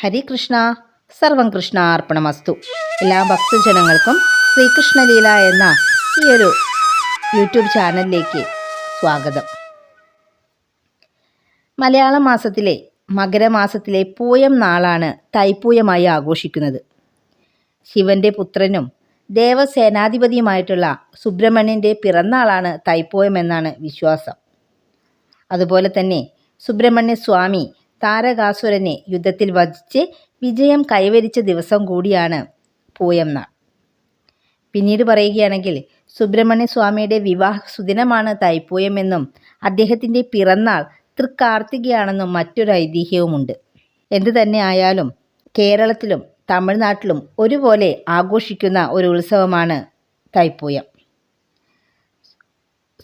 ഹരികൃഷ്ണ സർവം കൃഷ്ണ അർപ്പണമസ്തു. എല്ലാ ഭക്തജനങ്ങൾക്കും ശ്രീകൃഷ്ണലീല എന്ന ഈ ഒരു യൂട്യൂബ് ചാനലിലേക്ക് സ്വാഗതം. മലയാള മാസത്തിലെ മകരമാസത്തിലെ പൂയം നാളാണ് തൈപ്പൂയമായി ആഘോഷിക്കുന്നത്. ശിവന്റെ പുത്രനും ദേവസേനാധിപതിയുമായിട്ടുള്ള സുബ്രഹ്മണ്യൻ്റെ പിറന്നാളാണ് തൈപ്പൂയം എന്നാണ് വിശ്വാസം. അതുപോലെ തന്നെ സുബ്രഹ്മണ്യ സ്വാമി താരകാസുരനെ യുദ്ധത്തിൽ വധിച്ച് വിജയം കൈവരിച്ച ദിവസം കൂടിയാണ് പൂയം നാൾ. പിന്നീട് പറയുകയാണെങ്കിൽ സുബ്രഹ്മണ്യ സ്വാമിയുടെ വിവാഹ സുദിനമാണ് തൈപ്പൂയം എന്നും അദ്ദേഹത്തിൻ്റെ പിറന്നാൾ തൃക്കാർത്തികയാണെന്നും മറ്റൊരു ഐതിഹ്യവുമുണ്ട്. എന്തു തന്നെ ആയാലും കേരളത്തിലും തമിഴ്നാട്ടിലും ഒരുപോലെ ആഘോഷിക്കുന്ന ഒരു ഉത്സവമാണ് തൈപ്പൂയം.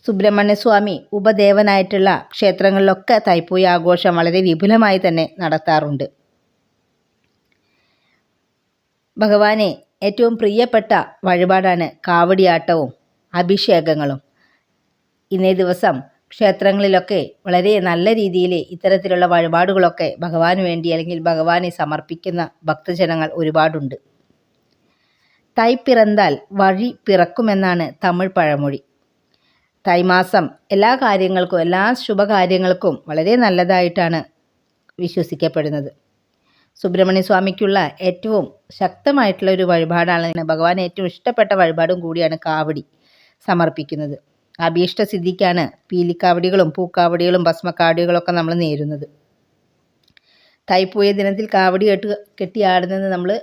സുബ്രഹ്മണ്യസ്വാമി ഉപദേവനായിട്ടുള്ള ക്ഷേത്രങ്ങളിലൊക്കെ തൈപ്പൂയ ആഘോഷം വളരെ വിപുലമായി തന്നെ നടത്താറുണ്ട്. ഭഗവാനെ ഏറ്റവും പ്രിയപ്പെട്ട വഴിപാടാണ് കാവടിയാട്ടവും അഭിഷേകങ്ങളും. ഇന്നേ ദിവസം ക്ഷേത്രങ്ങളിലൊക്കെ വളരെ നല്ല രീതിയിൽ ഇത്തരത്തിലുള്ള വഴിപാടുകളൊക്കെ ഭഗവാന് വേണ്ടി അല്ലെങ്കിൽ ഭഗവാനെ സമർപ്പിക്കുന്ന ഭക്തജനങ്ങൾ ഒരുപാടുണ്ട്. തൈ പിറന്താൽ വഴി പിറക്കുമെന്നാണ് തമിഴ് പഴമൊഴി. തൈമാസം എല്ലാ കാര്യങ്ങൾക്കും എല്ലാ ശുഭകാര്യങ്ങൾക്കും വളരെ നല്ലതായിട്ടാണ് വിശ്വസിക്കപ്പെടുന്നത്. സുബ്രഹ്മണ്യ സ്വാമിക്കുള്ള ഏറ്റവും ശക്തമായിട്ടുള്ള ഒരു വഴിപാടാണ്, ഭഗവാൻ ഏറ്റവും ഇഷ്ടപ്പെട്ട വഴിപാടും കൂടിയാണ് കാവടി സമർപ്പിക്കുന്നത്. അഭീഷ്ടസിദ്ധിക്കാണ് പീലിക്കാവടികളും പൂക്കാവടികളും ഭസ്മക്കാവടികളൊക്കെ നമ്മൾ നേരുന്നത്. തൈപ്പൂയ ദിനത്തിൽ കാവടി കെട്ടിയാടുന്നത് നമ്മൾ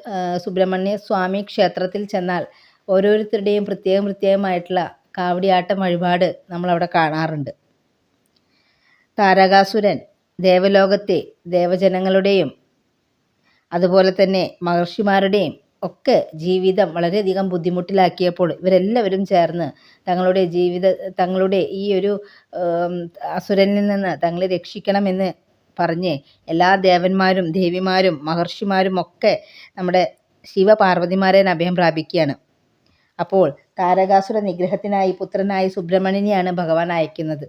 സുബ്രഹ്മണ്യ സ്വാമി ക്ഷേത്രത്തിൽ ചെന്നാൽ ഓരോരുത്തരുടെയും പ്രത്യേകമായിട്ടുള്ള കാവടിയാട്ടം വഴിപാട് നമ്മളവിടെ കാണാറുണ്ട്. താരകാസുരൻ ദേവലോകത്തെ ദേവജനങ്ങളുടെയും അതുപോലെ തന്നെ മഹർഷിമാരുടെയും ഒക്കെ ജീവിതം വളരെയധികം ബുദ്ധിമുട്ടിലാക്കിയപ്പോൾ ഇവരെല്ലാവരും ചേർന്ന് തങ്ങളുടെ ഈ ഒരു അസുരനിൽ നിന്ന് തങ്ങളെ രക്ഷിക്കണമെന്ന് പറഞ്ഞ് എല്ലാ ദേവന്മാരും ദേവിമാരും മഹർഷിമാരും ഒക്കെ നമ്മുടെ ശിവപാർവതിമാരെ അഭയം പ്രാപിക്കുകയാണ്. അപ്പോൾ താരകാസുര നിഗ്രഹത്തിനായി പുത്രനായി സുബ്രഹ്മണ്യനെയാണ് ഭഗവാൻ അയക്കുന്നത്.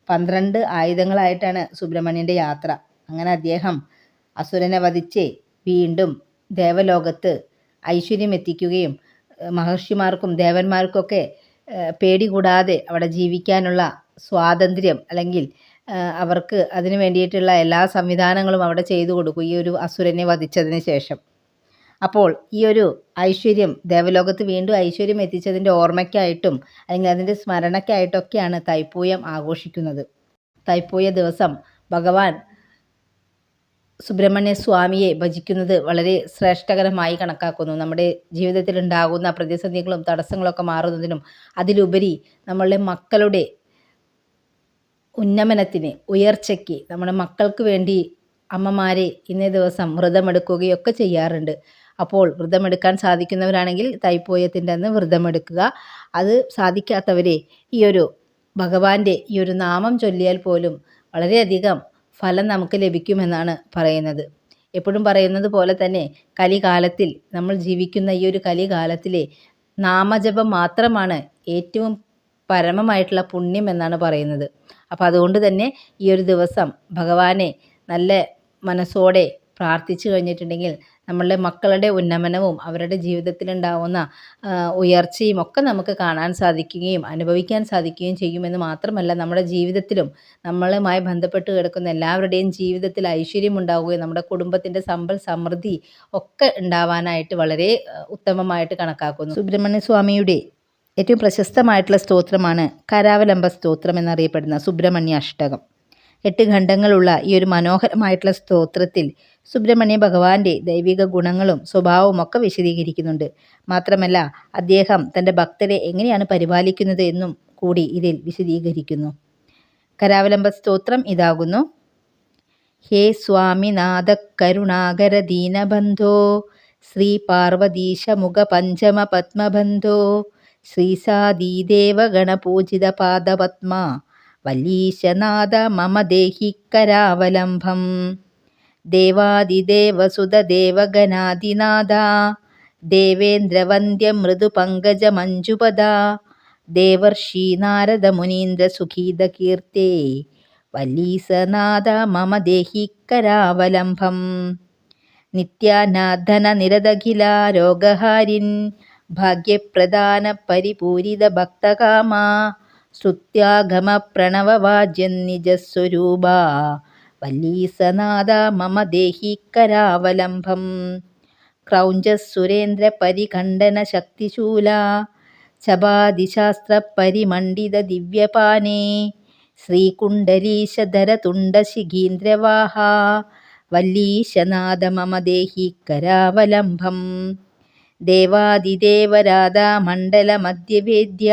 12 ആയുധങ്ങളായിട്ടാണ് സുബ്രഹ്മണ്യൻ്റെ യാത്ര. അങ്ങനെ അദ്ദേഹം അസുരനെ വധിച്ച് വീണ്ടും ദേവലോകത്ത് ഐശ്വര്യം എത്തിക്കുകയും മഹർഷിമാർക്കും ദേവന്മാർക്കൊക്കെ പേടി കൂടാതെ അവിടെ ജീവിക്കാനുള്ള സ്വാതന്ത്ര്യം അല്ലെങ്കിൽ അവർക്ക് അതിനു വേണ്ടിയിട്ടുള്ള എല്ലാ സംവിധാനങ്ങളും അവിടെ ചെയ്തു കൊടുക്കും ഈ ഒരു അസുരനെ വധിച്ചതിന് ശേഷം. അപ്പോൾ ഈ ഒരു ഐശ്വര്യം ദേവലോകത്ത് വീണ്ടും ഐശ്വര്യം എത്തിച്ചതിൻ്റെ ഓർമ്മയ്ക്കായിട്ടും അല്ലെങ്കിൽ അതിൻ്റെ സ്മരണയ്ക്കായിട്ടൊക്കെയാണ് തൈപ്പൂയം ആഘോഷിക്കുന്നത്. തൈപ്പൂയ ദിവസം ഭഗവാൻ സുബ്രഹ്മണ്യ സ്വാമിയെ ഭജിക്കുന്നത് വളരെ ശ്രേഷ്ഠകരമായി കണക്കാക്കുന്നു. നമ്മുടെ ജീവിതത്തിൽ ഉണ്ടാകുന്ന പ്രതിസന്ധികളും തടസ്സങ്ങളൊക്കെ മാറുന്നതിനും അതിലുപരി നമ്മളുടെ മക്കളുടെ ഉന്നമനത്തിന് ഉയർച്ചയ്ക്ക് നമ്മുടെ മക്കൾക്ക് വേണ്ടി അമ്മമാരെ ഇന്നേ ദിവസം വ്രതമെടുക്കുകയൊക്കെ ചെയ്യാറുണ്ട്. അപ്പോൾ വ്രതമെടുക്കാൻ സാധിക്കുന്നവരാണെങ്കിൽ തൈപ്പൂയത്തിൻ്റെ അന്ന് വ്രതമെടുക്കുക. അത് സാധിക്കാത്തവരെ ഈ ഒരു ഭഗവാന്റെ ഈ ഒരു നാമം ചൊല്ലിയാൽ പോലും വളരെയധികം ഫലം നമുക്ക് ലഭിക്കുമെന്നാണ് പറയുന്നത്. എപ്പോഴും പറയുന്നത് പോലെ തന്നെ കലികാലത്തിൽ നമ്മൾ ജീവിക്കുന്ന ഈ ഒരു കലികാലത്തിലെ നാമജപം മാത്രമാണ് ഏറ്റവും പരമമായിട്ടുള്ള പുണ്യം എന്നാണ് പറയുന്നത്. അപ്പോൾ അതുകൊണ്ട് തന്നെ ഈ ഒരു ദിവസം ഭഗവാനെ നല്ല മനസ്സോടെ പ്രാർത്ഥിച്ചു കഴിഞ്ഞിട്ടുണ്ടെങ്കിൽ നമ്മളുടെ മക്കളുടെ ഉന്നമനവും അവരുടെ ജീവിതത്തിലുണ്ടാവുന്ന ഉയർച്ചയും ഒക്കെ നമുക്ക് കാണാൻ സാധിക്കുകയും അനുഭവിക്കാൻ സാധിക്കുകയും ചെയ്യുമെന്ന് മാത്രമല്ല, നമ്മുടെ ജീവിതത്തിലും നമ്മളുമായി ബന്ധപ്പെട്ട് കിടക്കുന്ന എല്ലാവരുടെയും ജീവിതത്തിൽ ഐശ്വര്യം ഉണ്ടാവുകയും നമ്മുടെ കുടുംബത്തിൻ്റെ സമ്പൽ സമൃദ്ധി ഒക്കെ ഉണ്ടാവാനായിട്ട് വളരെ ഉത്തമമായിട്ട് കണക്കാക്കുന്നു. സുബ്രഹ്മണ്യ സ്വാമിയുടെ ഏറ്റവും പ്രശസ്തമായിട്ടുള്ള സ്തോത്രമാണ് കരാവലംബ സ്തോത്രം എന്നറിയപ്പെടുന്ന സുബ്രഹ്മണ്യ അഷ്ടകം. 8 ഖണ്ഡങ്ങളുള്ള ഈ ഒരു മനോഹരമായിട്ടുള്ള സ്തോത്രത്തിൽ സുബ്രഹ്മണ്യ ഭഗവാന്റെ ദൈവിക ഗുണങ്ങളും സ്വഭാവവും ഒക്കെ വിശദീകരിക്കുന്നുണ്ട്. മാത്രമല്ല അദ്ദേഹം തൻ്റെ ഭക്തരെ എങ്ങനെയാണ് പരിപാലിക്കുന്നത് എന്നും കൂടി ഇതിൽ വിശദീകരിക്കുന്നു. കരാവലംബ സ്തോത്രം ഇതാകുന്നു: ഹേ സ്വാമിനാഥ കരുണാകര ദീനബന്ധോ ശ്രീ പാർവതീശ മുഖ പഞ്ചമ പത്മബന്ധോ ശ്രീസാദീദേവ ഗണപൂജിത പാദപത്മ വല്ലീശനാഥ മമ ദേഹി കരാവലംബം ദേവാദിദേവസുത ദേവഗണാദിനാഥ ദേവേന്ദ്രവന്ദ്യ മൃദു പങ്കജ മഞ്ജുപദ ദേവർഷി നാരദ മുനീന്ദ്ര സുഖീത കീർത്തേ വല്ലീസനാഥ മമ ദേഹി കരാവലംബം. നിത്യാനാഥന നിരതഖില രോഗഹാരിൻ ഭാഗ്യപ്രധാന പരിപൂരിത ഭക്തകാമ ശ്രുത്യാഗമ പ്രണവവാജ്യം നിജസ്വരൂപ വല്ലീസനാഥ മമ ദേഹി കരാവലംബം ക്രൗഞ്ചസുരേന്ദ്ര പരിഖണ്ഡന ശക്തിശൂല ചപാദിശാസ്ത്ര പരിമണ്ഡിത ദിവ്യപാനേ ശ്രീകുണ്ഡലീശധര തുണ്ടശിഖീന്ദ്രവാഹ വല്ലീശനാഥ മമ ദേഹി കരാവലംബം ദേവാദിദേവരാധാമണ്ഡലമധ്യവേദ്യ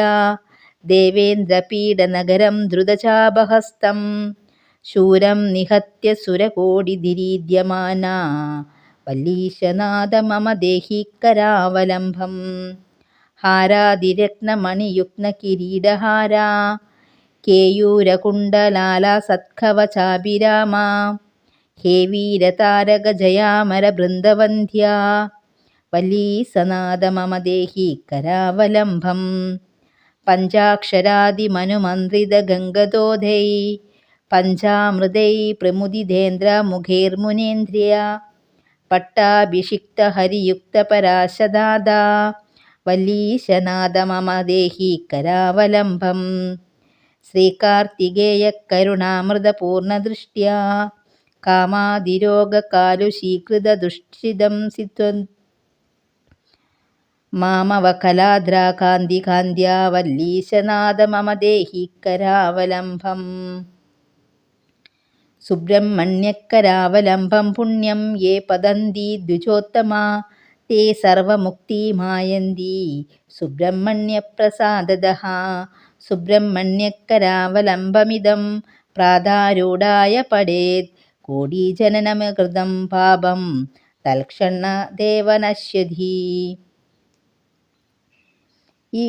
ദേവേന്ദ്രപീഠനഗരം ദ്രുതചാപഹസ്തം ശൂരം നിഹത്യ സുരകോടിധിരീദ്യമാന വല്ലീശനാഥ മമ ദേഹി കരാവലംബം ഹാരാതിരത്നമണിയുഗ്ന കിരീടഹാര കേയൂരകുണ്ടലാല സത്കവചാഭിരാമ ഹേ വീരതാരക ജയാമര ബൃന്ദവന്ധ്യ വല്ലീസനാഥ മമ ദേഹി കരാവലംബം പഞ്ചാക്ഷരാദിമനുമന്ത്രിത ഗംഗദോധൈ പഞ്ചാമൃതൈ പ്രമുദിതേന്ദ്ര മുഖൈർമുനേന്ദ്രിയ പട്ടാഭിഷിക്ത ഹരിയുക്ത പരാശദാദ വല്ലീശനാഥ മമ ദേഹി കരാവലംബം ശ്രീകാർത്തികേയ കരുണാമൃതപൂർണദൃഷ്ട്യാ കാമാതിരോഗകാലുഷീകൃത ദുഷ്ടിദം സിത്വം മാമവകലാദ്രാകാന്തികാന്ത്യ വല്ലീശനാഥ മമ ദേഹി കരാവലംബം സുബ്രഹ്മണ്യക്കരാവലംബം പുണ്യം യേ പതന്തി ദ്വിജോത്തമാ തേ സർവമുക്തിമായന്തി സുബ്രഹ്മണ്യപ്രസാദതഃ സുബ്രഹ്മണ്യക്കരാവലംബമിദം പ്രാതാരൂഢായ പടേത് കോടീജനനമകൃതം പാപം തൽക്ഷണദേവ നശ്യതി. ഈ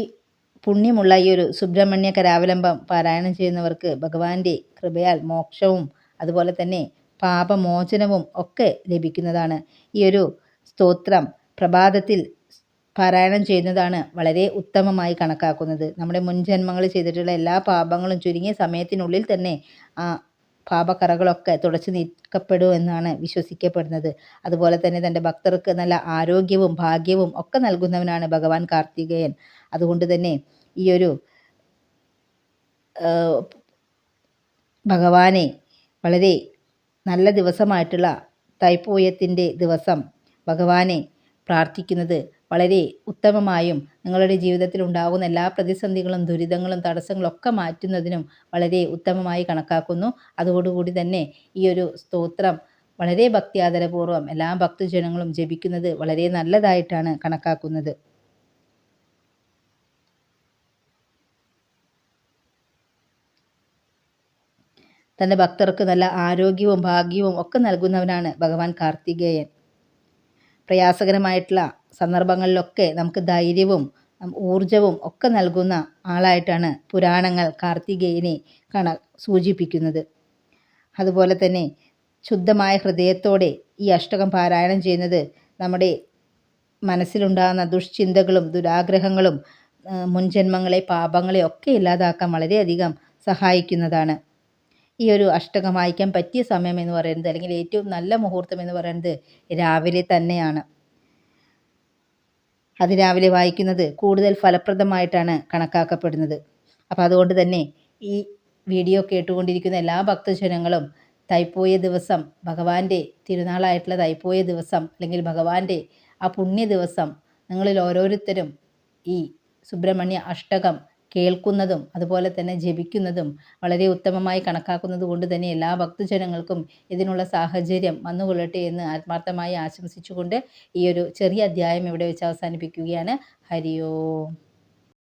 പുണ്യമുള്ള ഈ ഒരു സുബ്രഹ്മണ്യ കരാവലംബം പാരായണം ചെയ്യുന്നവർക്ക് ഭഗവാന്റെ കൃപയാൽ മോക്ഷവും അതുപോലെ തന്നെ പാപമോചനവും ഒക്കെ ലഭിക്കുന്നതാണ്. ഈ ഒരു സ്തോത്രം പ്രഭാതത്തിൽ പാരായണം ചെയ്യുന്നതാണ് വളരെ ഉത്തമമായി കണക്കാക്കുന്നത്. നമ്മുടെ മുൻ ജന്മങ്ങളിൽ ചെയ്തിട്ടുള്ള എല്ലാ പാപങ്ങളും ചുരുങ്ങിയ സമയത്തിനുള്ളിൽ തന്നെ ആ പാപക്കറകളൊക്കെ തുടച്ചു നീക്കപ്പെടും എന്നാണ് വിശ്വസിക്കപ്പെടുന്നത്. അതുപോലെ തന്നെ തൻ്റെ ഭക്തർക്ക് നല്ല ആരോഗ്യവും ഭാഗ്യവും ഒക്കെ നൽകുന്നവനാണ് ഭഗവാൻ കാർത്തികേയൻ. അതുകൊണ്ട് തന്നെ ഈ ഒരു ഭഗവാനെ വളരെ നല്ല ദിവസമായിട്ടുള്ള തൈപ്പൂയത്തിൻ്റെ ദിവസം ഭഗവാനെ പ്രാർത്ഥിക്കുന്നത് വളരെ ഉത്തമമായും നിങ്ങളുടെ ജീവിതത്തിൽ ഉണ്ടാകുന്ന എല്ലാ പ്രതിസന്ധികളും ദുരിതങ്ങളും തടസ്സങ്ങളും ഒക്കെ മാറ്റുന്നതിനും വളരെ ഉത്തമമായി കണക്കാക്കുന്നു. അതോടുകൂടി തന്നെ ഈ ഒരു സ്തോത്രം വളരെ ഭക്തിയാദരപൂർവ്വം എല്ലാ ഭക്തജനങ്ങളും ജപിക്കുന്നത് വളരെ നല്ലതായിട്ടാണ് കണക്കാക്കുന്നത്. തൻ്റെ ഭക്തർക്ക് നല്ല ആരോഗ്യവും ഭാഗ്യവും ഒക്കെ നൽകുന്നവനാണ് ഭഗവാൻ കാർത്തികേയൻ. പ്രയാസകരമായിട്ടുള്ള സന്ദർഭങ്ങളിലൊക്കെ നമുക്ക് ധൈര്യവും ഊർജവും ഒക്കെ നൽകുന്ന ആളായിട്ടാണ് പുരാണങ്ങൾ കാർത്തികേയനെ സൂചിപ്പിക്കുന്നത്. അതുപോലെ തന്നെ ശുദ്ധമായ ഹൃദയത്തോടെ ഈ അഷ്ടകം പാരായണം ചെയ്യുന്നത് നമ്മുടെ മനസ്സിലുണ്ടാകുന്ന ദുഷ്ചിന്തകളും ദുരാഗ്രഹങ്ങളും മുൻജന്മങ്ങളെ പാപങ്ങളെ ഒക്കെ ഇല്ലാതാക്കാൻ വളരെയധികം സഹായിക്കുന്നതാണ്. ഈ ഒരു അഷ്ടകം വായിക്കാൻ പറ്റിയ സമയം എന്ന് പറയുന്നത് അല്ലെങ്കിൽ ഏറ്റവും നല്ല മുഹൂർത്തം എന്ന് പറയുന്നത് രാവിലെ തന്നെയാണ്. അതിരാവിലെ വായിക്കുന്നത് കൂടുതൽ ഫലപ്രദമായിട്ടാണ് കണക്കാക്കപ്പെടുന്നത്. അപ്പോൾ അതുകൊണ്ട് തന്നെ ഈ വീഡിയോ കേട്ടുകൊണ്ടിരിക്കുന്ന എല്ലാ ഭക്തജനങ്ങളും തൈപ്പൂയ ദിവസം ഭഗവാന്റെ തിരുനാളായിട്ടുള്ള തൈപ്പൂയ ദിവസം അല്ലെങ്കിൽ ഭഗവാന്റെ ആ പുണ്യ ദിവസം നിങ്ങളിൽ ഓരോരുത്തരും ഈ സുബ്രഹ്മണ്യ അഷ്ടകം കേൾക്കുന്നതും അതുപോലെ തന്നെ ജപിക്കുന്നതും വളരെ ഉത്തമമായി കണക്കാക്കുന്നത് കൊണ്ട് തന്നെ എല്ലാ ഭക്തജനങ്ങൾക്കും ഇതിനുള്ള സാഹചര്യം വന്നുകൊള്ളട്ടെ എന്ന് ആത്മാർത്ഥമായി ആശംസിച്ചുകൊണ്ട് ഈ ഒരു ചെറിയ അധ്യായം ഇവിടെ വെച്ച് അവസാനിപ്പിക്കുകയാണ്. ഹരി ഓം.